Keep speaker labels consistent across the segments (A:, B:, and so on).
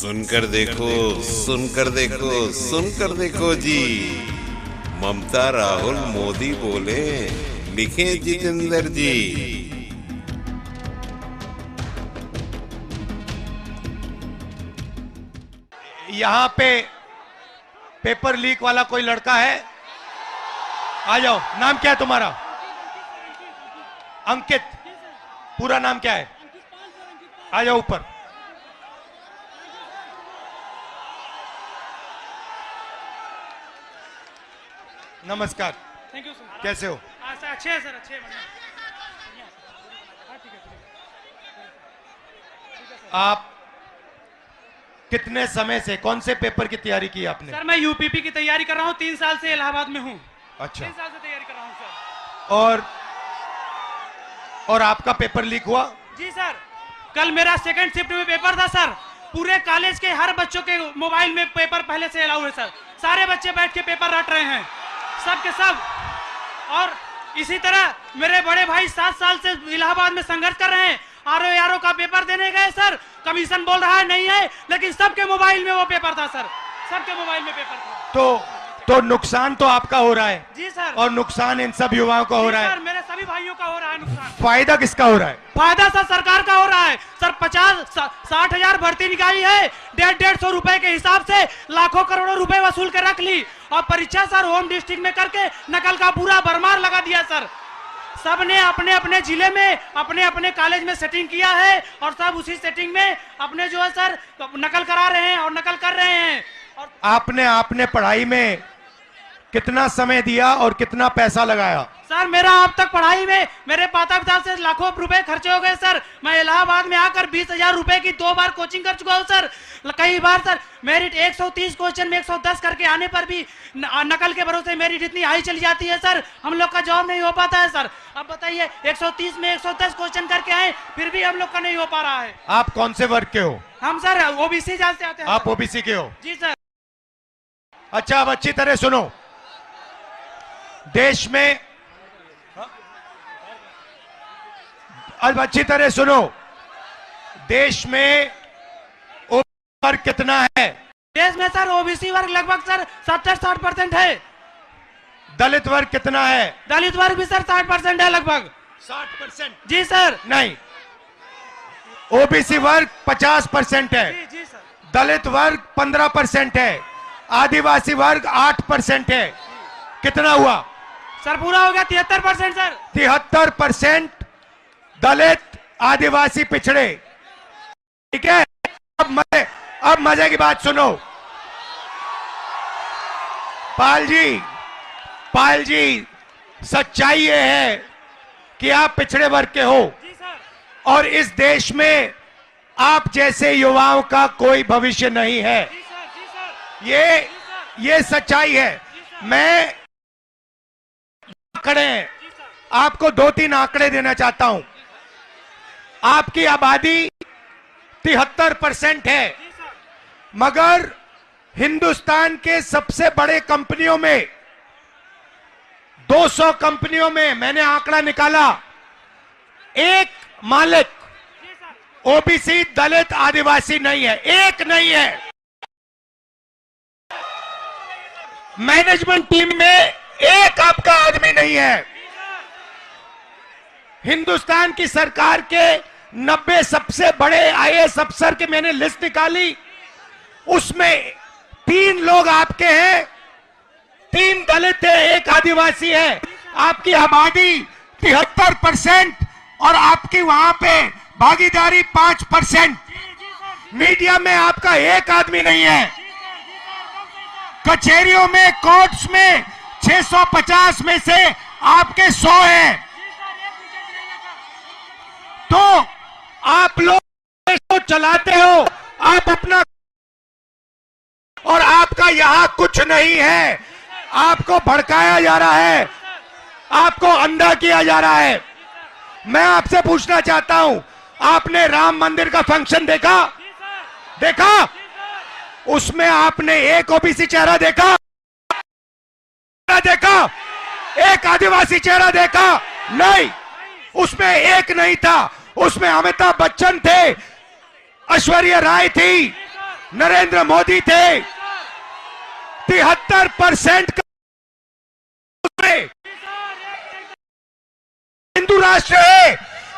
A: सुनकर देखो, सुनकर देखो, सुनकर देखो जी। ममता राहुल मोदी बोले, लिखे जितेंद्र जी।
B: यहाँ पे पेपर लीक वाला कोई लड़का है? आ जाओ। नाम क्या है तुम्हारा? अंकित। पूरा नाम क्या है? आ जाओ ऊपर। नमस्कार।
C: Thank you sir.
B: कैसे हो?
C: सर अच्छे हैं सर, अच्छे हैं।
B: आप कितने समय से कौन से पेपर की तैयारी की आपने?
C: सर मैं यूपीपी की तैयारी कर रहा हूँ, 3 साल से इलाहाबाद में हूँ।
B: अच्छा।
C: 3 साल से तैयारी कर रहा हूँ सर।
B: और आपका पेपर लीक हुआ?
C: जी सर, कल मेरा सेकंड शिफ्ट में पेपर था सर। पूरे कॉलेज के हर बच्चों के मोबाइल में पेपर पहले से अलाउ है सर। सारे बच्चे बैठ के पेपर रट रहे हैं, सब के सब। और इसी तरह मेरे बड़े भाई 7 साल से इलाहाबाद में संघर्ष कर रहे हैं। आरओ का पेपर देने गए सर, कमीशन बोल रहा है नहीं है, लेकिन सबके मोबाइल में वो पेपर था सर। सबके मोबाइल में पेपर था।
B: तो नुकसान तो आपका हो रहा है।
C: जी सर।
B: और नुकसान इन सब युवाओं का हो रहा है।
C: सर मेरे सभी भाइयों का हो रहा है नुकसान।
B: फायदा किसका हो रहा है?
C: फायदा सर सरकार का हो रहा है सर। 50-60 हजार भर्ती निकाली है, 150 रुपए के हिसाब से लाखों करोड़ों रुपए वसूल के रख ली। और परीक्षा सर होम डिस्ट्रिक्ट में करके नकल का पूरा भरमार लगा दिया सर। सब ने अपने अपने जिले में अपने अपने कॉलेज में सेटिंग किया है, और सब उसी सेटिंग में अपने जो है सर नकल करा रहे हैं और नकल कर रहे हैं। और
B: आपने पढ़ाई में कितना समय दिया और कितना पैसा लगाया?
C: सर मेरा अब तक पढ़ाई में मेरे माता पिता से लाखों रुपए खर्चे हो गए सर। मैं इलाहाबाद में आकर 20,000 रुपए की 2 बार कोचिंग कर चुका हूँ सर। कई बार सर मेरिट 130 क्वेश्चन में 110 करके आने पर भी नकल के भरोसे मेरिट इतनी हाई चली जाती है सर, हम लोग का जॉब नहीं हो पाता है सर। अब बताइए 130 में 110 क्वेश्चन करके आए, फिर भी हम लोग का नहीं हो पा रहा है।
B: आप कौन से वर्ग के हो?
C: हम सर ओबीसी जाते आते हैं।
B: आप ओबीसी के हो?
C: जी सर।
B: अच्छा, अब अच्छी तरह सुनो। देश में अब अच्छी तरह सुनो। देश में ओबीसी वर्ग कितना है?
C: देश में सर ओबीसी वर्ग लगभग सर 70-60% है।
B: दलित वर्ग कितना है?
C: दलित वर्ग भी सर 60% है लगभग।
B: 60%?
C: जी सर।
B: नहीं, ओबीसी वर्ग 50% है।
C: जी जी सर।
B: दलित वर्ग 15% है। आदिवासी वर्ग 8% है। कितना हुआ
C: सर? पूरा हो गया 73% सर।
B: 73% दलित, आदिवासी, पिछड़े। ठीक है। अब मजे की बात सुनो। पाल जी, सच्चाई ये है कि आप पिछड़े वर्ग के हो।
C: जी सर।
B: और इस देश में आप जैसे युवाओं का कोई भविष्य नहीं है।
C: जी सर। जी सर।
B: ये सच्चाई है। मैं आंकड़े, आपको 2-3 आंकड़े देना चाहता हूं। आपकी आबादी 73% है, मगर हिंदुस्तान के सबसे बड़े कंपनियों में 200 कंपनियों में मैंने आंकड़ा निकाला, एक मालिक ओबीसी, दलित, आदिवासी नहीं है। एक नहीं है। मैनेजमेंट टीम में एक आपका आदमी नहीं है। हिंदुस्तान की सरकार के 90 सबसे बड़े आईएएस अफसर की मैंने लिस्ट निकाली, उसमें 3 लोग आपके हैं, 3 दलित है, 1 आदिवासी है। आपकी आबादी 73% और आपकी वहां पे भागीदारी 5%। मीडिया में आपका एक आदमी नहीं है। कचहरियों में, कोर्ट्स में 650 में से आपके 100 हैं। तो आप लोग देश को चलाते हो, आप अपना, और आपका यहां कुछ नहीं है। आपको भड़काया जा रहा है, आपको अंधा किया जा रहा है। मैं आपसे पूछना चाहता हूं, आपने राम मंदिर का फंक्शन देखा? उसमें आपने एक ओबीसी चेहरा देखा? एक आदिवासी चेहरा देखा? नहीं, उसमें एक नहीं था। उसमें अमिताभ बच्चन थे, ऐश्वर्या राय थी, नरेंद्र मोदी थे। 73% हिंदू राष्ट्र है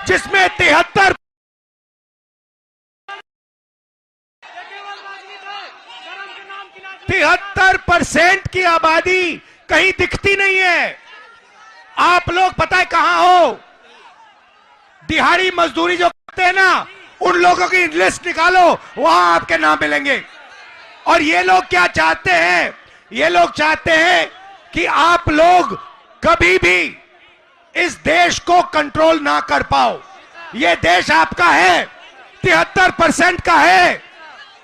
B: जिसमें 73% की आबादी कहीं दिखती नहीं है। आप लोग पता है कहां हो? दिहाड़ी मजदूरी जो करते हैं ना, उन लोगों की लिस्ट निकालो, वहां आपके नाम मिलेंगे। और ये लोग क्या चाहते हैं? ये लोग चाहते हैं कि आप लोग कभी भी इस देश को कंट्रोल ना कर पाओ। ये देश आपका है, 73% का है।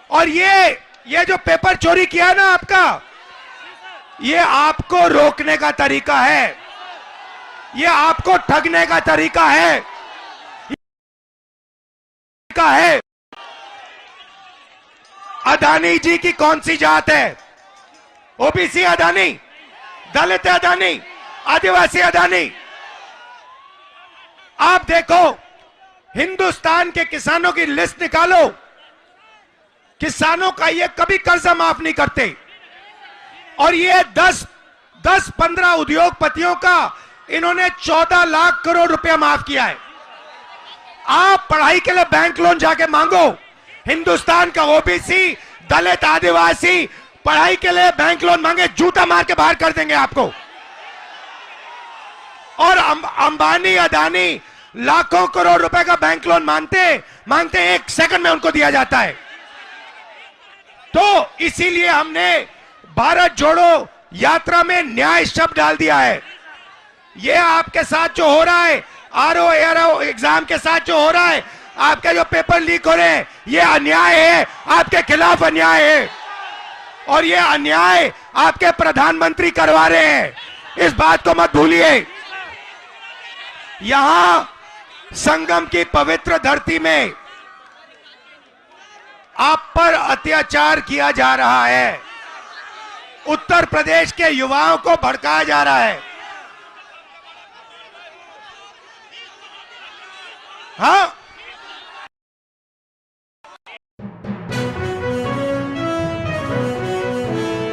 B: और ये जो पेपर चोरी किया है ना आपका, ये आपको रोकने का तरीका है, ये आपको ठगने का तरीका है। अदानी जी की कौन सी जात है? ओबीसी अदानी, दलित अदानी, आदिवासी अदानी। आप देखो, हिंदुस्तान के किसानों की लिस्ट निकालो, किसानों का ये कभी कर्जा माफ नहीं करते। और ये 10-15 उद्योगपतियों का इन्होंने 14 लाख करोड़ रुपया माफ किया है। आप पढ़ाई के लिए बैंक लोन जाके मांगो, हिंदुस्तान का ओबीसी, दलित, आदिवासी पढ़ाई के लिए बैंक लोन मांगे, जूता मार के बाहर कर देंगे आपको। और अंबानी, अदानी लाखों करोड़ रुपए का बैंक लोन मांगते 1 सेकंड में उनको दिया जाता है। तो इसीलिए हमने भारत जोड़ो यात्रा में न्याय शब्द डाल दिया है। ये आपके साथ जो हो रहा है, आरओ एआरओ एग्जाम के साथ जो हो रहा है, आपके जो पेपर लीक हो रहे हैं, ये अन्याय है, आपके खिलाफ अन्याय है। और ये अन्याय आपके प्रधानमंत्री करवा रहे हैं, इस बात को मत भूलिए। यहां संगम की पवित्र धरती में आप पर अत्याचार किया जा रहा है, उत्तर प्रदेश के युवाओं को भड़काया जा रहा है। हाँ,